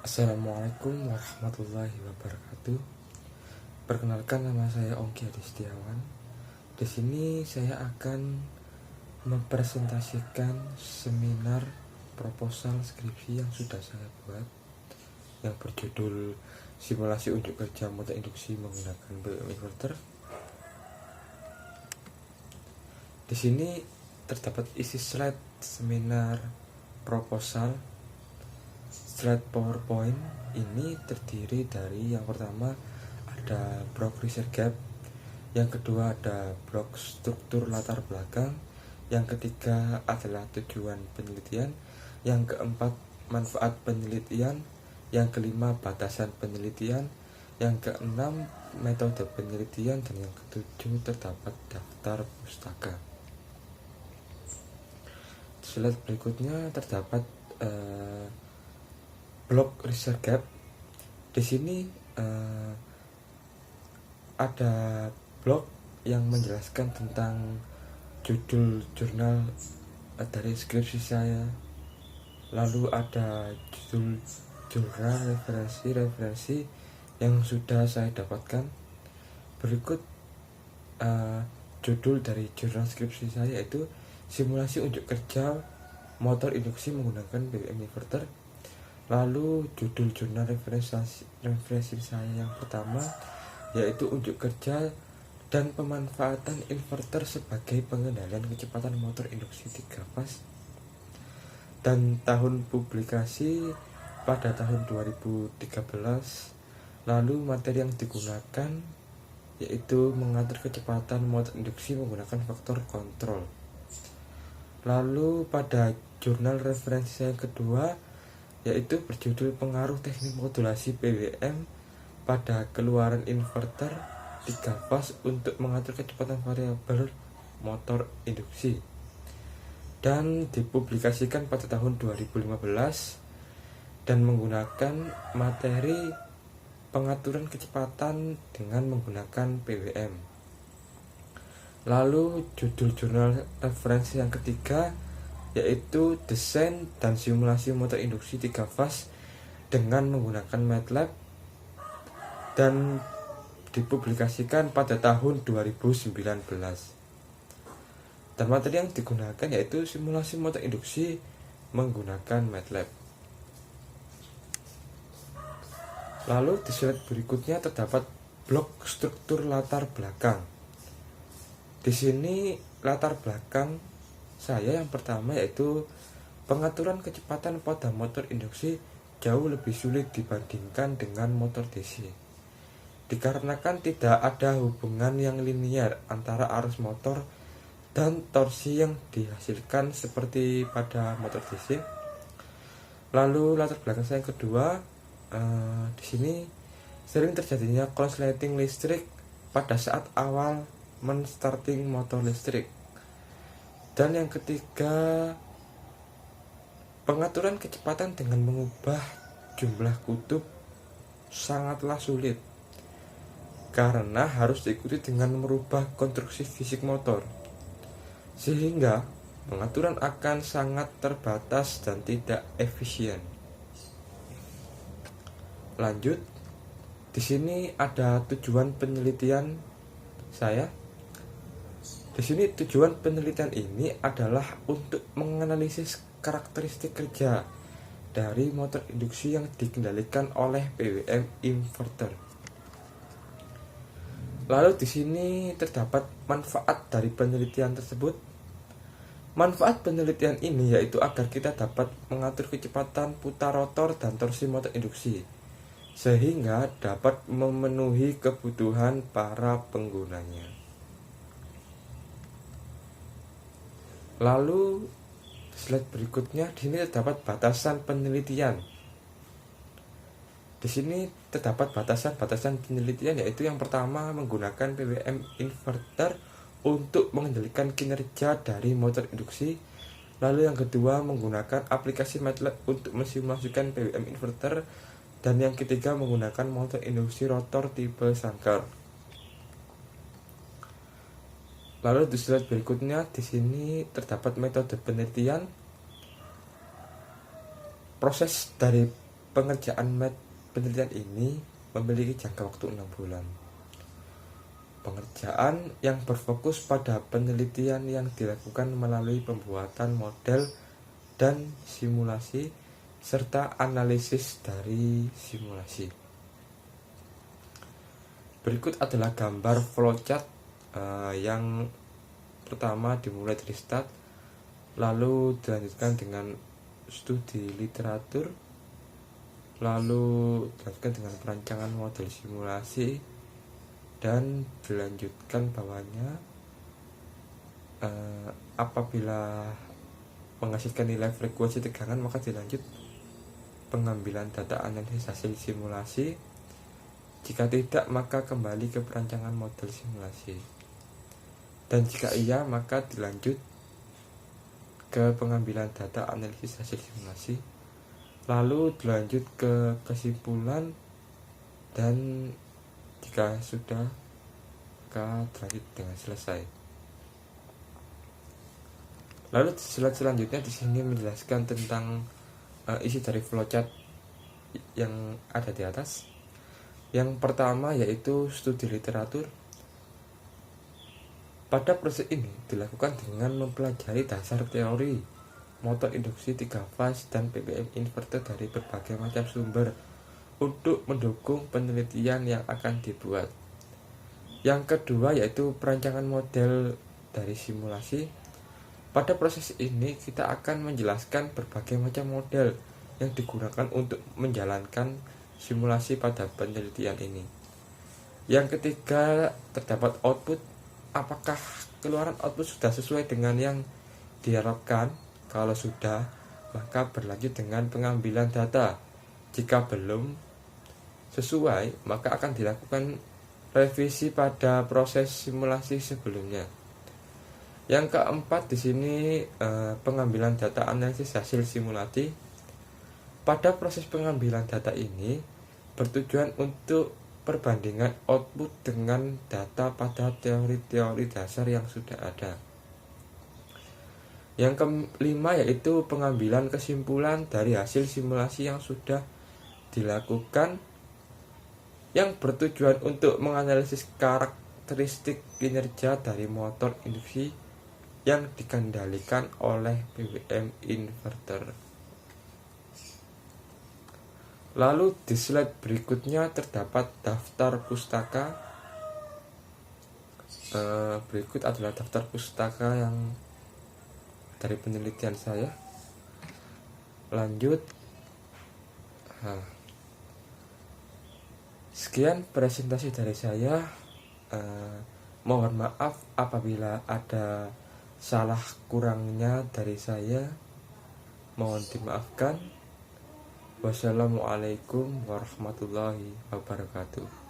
Assalamualaikum warahmatullahi wabarakatuh. Perkenalkan, nama saya Ongki Adi Setiawan. Di sini saya akan mempresentasikan seminar proposal skripsi yang sudah saya buat, yang berjudul Simulasi Unjuk Kerja Motor Induksi Menggunakan BBM Inverter. Di sini terdapat isi slide seminar proposal. Slide PowerPoint ini terdiri dari yang pertama ada blok research gap, yang kedua ada blok struktur latar belakang, yang ketiga adalah tujuan penelitian, yang keempat manfaat penelitian, yang kelima batasan penelitian, yang keenam metode penelitian, dan yang ketujuh terdapat daftar pustaka. Slide berikutnya terdapat blok research gap. Di sini ada blok yang menjelaskan tentang judul jurnal dari skripsi saya, lalu ada judul jurnal, referensi yang sudah saya dapatkan. Berikut judul dari jurnal skripsi saya, yaitu Simulasi Unjuk Kerja Motor Induksi Menggunakan BBM Inverter. Lalu judul jurnal referensi saya yang pertama yaitu Unjuk Kerja dan Pemanfaatan Inverter sebagai Pengendalian Kecepatan Motor Induksi 3 Fase, dan tahun publikasi pada tahun 2013. Lalu materi yang digunakan yaitu mengatur kecepatan motor induksi menggunakan faktor kontrol. Lalu pada jurnal referensi yang kedua yaitu berjudul Pengaruh Teknik Modulasi PWM pada Keluaran Inverter 3 Fase untuk Mengatur Kecepatan Variabel Motor Induksi, dan dipublikasikan pada tahun 2015 dan menggunakan materi pengaturan kecepatan dengan menggunakan PWM. Lalu judul jurnal referensi yang ketiga yaitu Desain dan Simulasi Motor Induksi 3 Fase dengan menggunakan MATLAB, dan dipublikasikan pada tahun 2019. Dan materi yang digunakan yaitu simulasi motor induksi menggunakan MATLAB. Lalu di slide berikutnya terdapat blok struktur latar belakang. Di sini latar belakang saya yang pertama yaitu pengaturan kecepatan pada motor induksi jauh lebih sulit dibandingkan dengan motor DC, dikarenakan tidak ada hubungan yang linier antara arus motor dan torsi yang dihasilkan seperti pada motor DC. Lalu latar belakang saya yang kedua, di sini sering terjadinya konsleting listrik pada saat awal menstarting motor listrik. Dan yang ketiga, pengaturan kecepatan dengan mengubah jumlah kutub sangatlah sulit karena harus diikuti dengan merubah konstruksi fisik motor, sehingga pengaturan akan sangat terbatas dan tidak efisien. Lanjut, di sini ada tujuan penelitian saya. Di sini tujuan penelitian ini adalah untuk menganalisis karakteristik kerja dari motor induksi yang dikendalikan oleh BBM inverter. Lalu di sini terdapat manfaat dari penelitian tersebut. Manfaat penelitian ini yaitu agar kita dapat mengatur kecepatan putar rotor dan torsi motor induksi, sehingga dapat memenuhi kebutuhan para penggunanya. Lalu slide berikutnya, di sini terdapat batasan penelitian. Di sini terdapat batasan penelitian, yaitu yang pertama menggunakan PWM inverter untuk mengendalikan kinerja dari motor induksi. Lalu yang kedua menggunakan aplikasi MATLAB untuk mensimulasikan PWM inverter, dan yang ketiga menggunakan motor induksi rotor tipe Sankar. Lalu di slide berikutnya, di sini terdapat metode penelitian. Proses dari penelitian ini memiliki jangka waktu 6 bulan. Pengerjaan yang berfokus pada penelitian yang dilakukan melalui pembuatan model dan simulasi serta analisis dari simulasi. Berikut adalah gambar flowchart yang pertama dimulai dari start, lalu dilanjutkan dengan studi literatur, lalu dilanjutkan dengan perancangan model simulasi, dan dilanjutkan bawahnya apabila menghasilkan nilai frekuensi tegangan maka dilanjut pengambilan data analisis hasil simulasi. Jika tidak maka kembali ke perancangan model simulasi, dan jika iya maka dilanjut ke pengambilan data analisis hasil simulasi, lalu dilanjut ke kesimpulan, dan jika sudah maka dilanjut dengan selesai. Lalu slide selanjutnya di sini menjelaskan tentang isi dari flowchart yang ada di atas. Yang pertama yaitu studi literatur. Pada proses ini dilakukan dengan mempelajari dasar teori motor induksi 3 fase dan BBM inverter dari berbagai macam sumber untuk mendukung penelitian yang akan dibuat. Yang kedua yaitu perancangan model dari simulasi. Pada proses ini kita akan menjelaskan berbagai macam model yang digunakan untuk menjalankan simulasi pada penelitian ini. Yang ketiga terdapat output. Apakah keluaran output sudah sesuai dengan yang diharapkan? Kalau sudah, maka berlanjut dengan pengambilan data. Jika belum sesuai, maka akan dilakukan revisi pada proses simulasi sebelumnya. Yang keempat di sini pengambilan data analisis hasil simulasi. Pada proses pengambilan data ini bertujuan untuk perbandingan output dengan data pada teori-teori dasar yang sudah ada. Yang kelima yaitu pengambilan kesimpulan dari hasil simulasi yang sudah dilakukan, yang bertujuan untuk menganalisis karakteristik kinerja dari motor induksi yang dikendalikan oleh BBM inverter. Lalu di slide berikutnya terdapat daftar pustaka. Berikut adalah daftar pustaka yang dari penelitian saya. Lanjut. Sekian presentasi dari saya. Mohon maaf apabila ada salah kurangnya dari saya. Mohon dimaafkan. Wassalamualaikum warahmatullahi wabarakatuh.